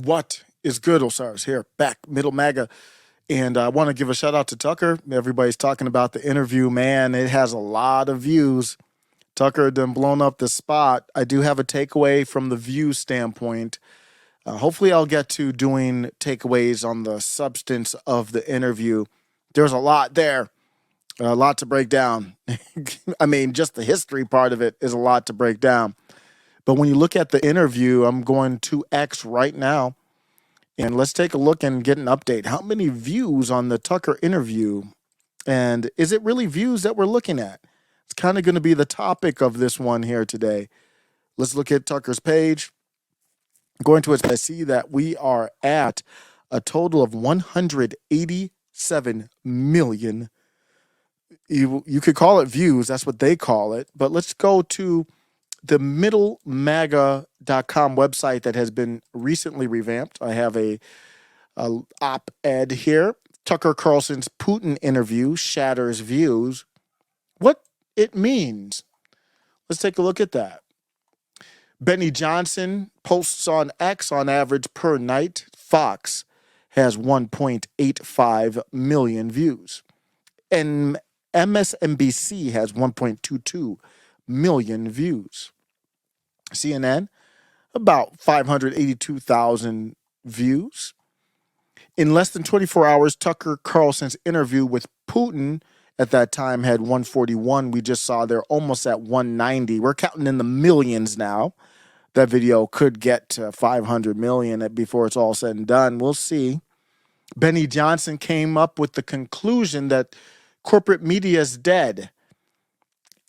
What is good, Osiris? Here, back, Middle MAGA. And I want to give a shout out to Tucker. Everybody's talking about the interview. Man, it has a lot of views. Tucker done blown up the spot. I do have a takeaway from the view standpoint. Hopefully, I'll get to doing takeaways on the substance of the interview. There's a lot there, a lot to break down. I mean, just the history part of it is a lot to break down. But when you look at the interview, I'm going to X right now. And let's take a look and get an update. How many views on the Tucker interview? And is it really views that we're looking at? It's kind of going to be the topic of this one here today. Let's look at Tucker's page. Going to it, I see that we are at a total of 187 million. You could call it views. That's what they call it. But let's go to the middlemaga.com website that has been recently revamped. I have a op-ed here. Tucker Carlson's Putin interview shatters views. What it means. Let's take a look at that. Benny Johnson posts on X on average per night. Fox has 1.85 million views. And MSNBC has 1.22 million views. CNN, about 582,000 views. In less than 24 hours, Tucker Carlson's interview with Putin at that time had 141. We just saw they're almost at 190. We're counting in the millions now. That video could get to 500 million before it's all said and done. We'll see. Benny Johnson came up with the conclusion that corporate media is dead.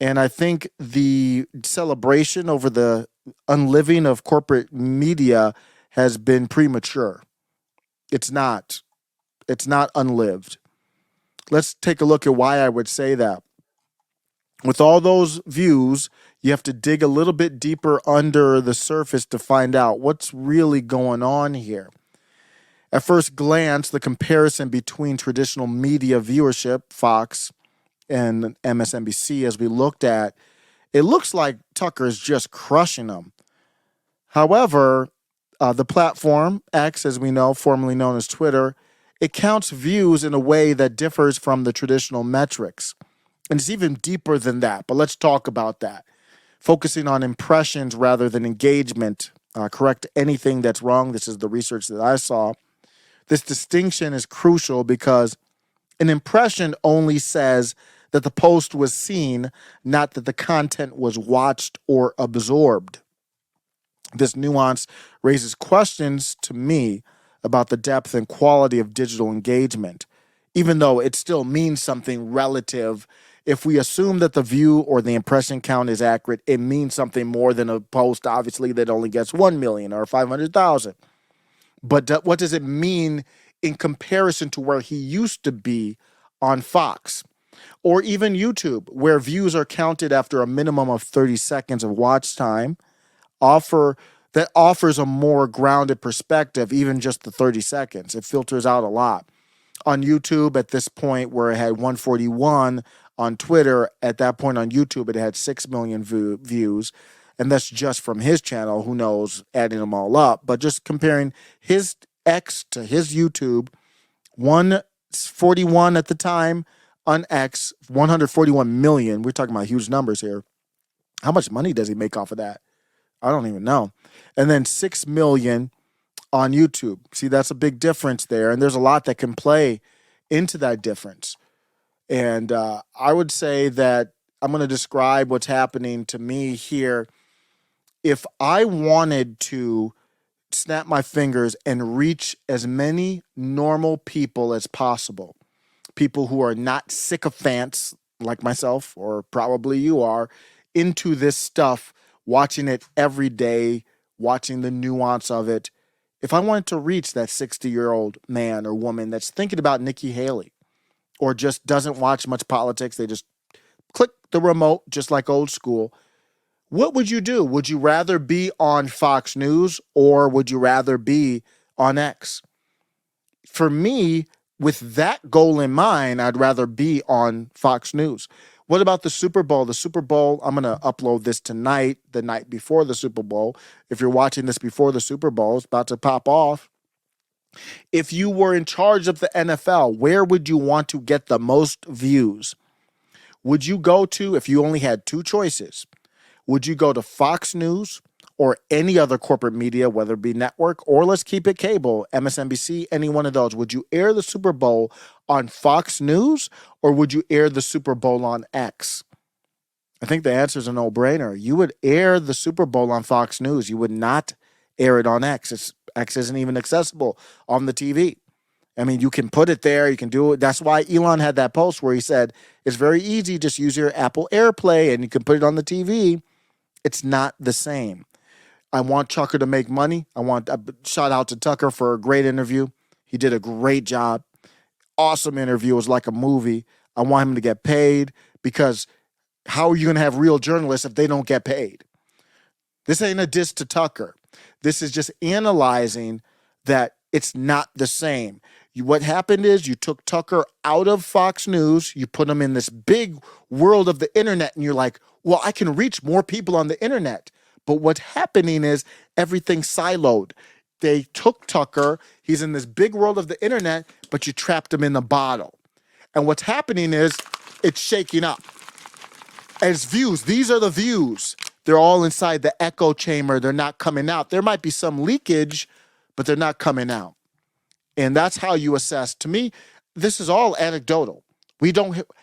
And I think the celebration over the unliving of corporate media has been premature. It's not unlived. Let's take a look at why I would say that. With all those views, you have to dig a little bit deeper under the surface to find out what's really going on here. At first glance, the comparison between traditional media viewership, Fox and MSNBC, as we looked at, it looks like Tucker is just crushing them. However, the platform, X, as we know, formerly known as Twitter, it counts views in a way that differs from the traditional metrics. And it's even deeper than that, but let's talk about that. Focusing on impressions rather than engagement. Correct anything that's wrong. This is the research that I saw. This distinction is crucial because an impression only says that the post was seen, not that the content was watched or absorbed. This nuance raises questions to me about the depth and quality of digital engagement, even though it still means something relative. If we assume that the view or the impression count is accurate, it means something more than a post, obviously, that only gets 1 million or 500,000. But what does it mean in comparison to where he used to be on Fox? Or even YouTube, where views are counted after a minimum of 30 seconds of watch time, that offers a more grounded perspective, even just the 30 seconds. It filters out a lot. On YouTube, at this point, where it had 141, on Twitter, at that point on YouTube, it had 6 million views. And that's just from his channel, who knows, adding them all up. But just comparing his X to his YouTube, 141 at the time, on X, 141 million. We're talking about huge numbers here. How much money does he make off of that? I don't even know. And then 6 million on YouTube. See, that's a big difference there. And there's a lot that can play into that difference. And I would say that I'm going to describe what's happening to me here. If I wanted to snap my fingers and reach as many normal people as possible, people who are not sycophants like myself, or probably you are, into this stuff, watching it every day, watching the nuance of it. If I wanted to reach that 60-year-old man or woman that's thinking about Nikki Haley or just doesn't watch much politics, they just click the remote just like old school, what would you do? Would you rather be on Fox News or would you rather be on X? For me, with that goal in mind, I'd rather be on Fox News. What about the Super Bowl? The Super Bowl, I'm going to upload this tonight, the night before the Super Bowl. If you're watching this before the Super Bowl, it's about to pop off. If you were in charge of the NFL, where would you want to get the most views? Would you go to, if you only had two choices, would you go to Fox News or any other corporate media, whether it be network or let's keep it cable, MSNBC, any one of those? Would you air the Super Bowl on Fox News or would you air the Super Bowl on X? I think the answer is a no-brainer. You would air the Super Bowl on Fox News. You would not air it on X. X isn't even accessible on the TV. I mean, you can put it there. You can do it. That's why Elon had that post where he said, it's very easy. Just use your Apple AirPlay and you can put it on the TV. It's not the same. I want Tucker to make money. I want a shout out to Tucker for a great interview. He did a great job. Awesome interview. It was like a movie. I want him to get paid because how are you going to have real journalists if they don't get paid? This ain't a diss to Tucker. This is just analyzing that it's not the same. What happened is you took Tucker out of Fox News, you put him in this big world of the internet, and you're like, well, I can reach more people on the internet. But what's happening is everything's siloed. They took Tucker, he's in this big world of the internet, but you trapped him in the bottle. And what's happening is it's shaking up. As views, these are the views. They're all inside the echo chamber. They're not coming out. There might be some leakage, but they're not coming out. And that's how you assess. To me, this is all anecdotal.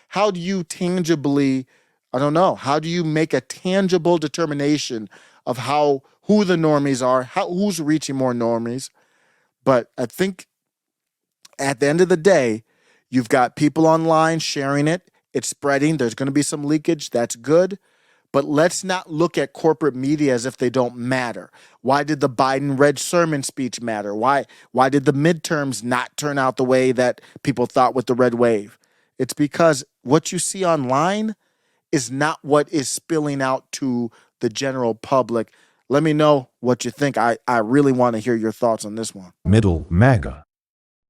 How do you tangibly, I don't know, how do you make a tangible determination of who the normies are, who's reaching more normies? But I think at the end of the day, you've got people online sharing it. It's spreading. There's going to be some leakage. That's good. But let's not look at corporate media as if they don't matter. Why did the Biden-read sermon speech matter? Why did the midterms not turn out the way that people thought with the red wave? It's because what you see online is not what is spilling out to the general public. Let me know what you think. I really want to hear your thoughts on this one. Middle MAGA.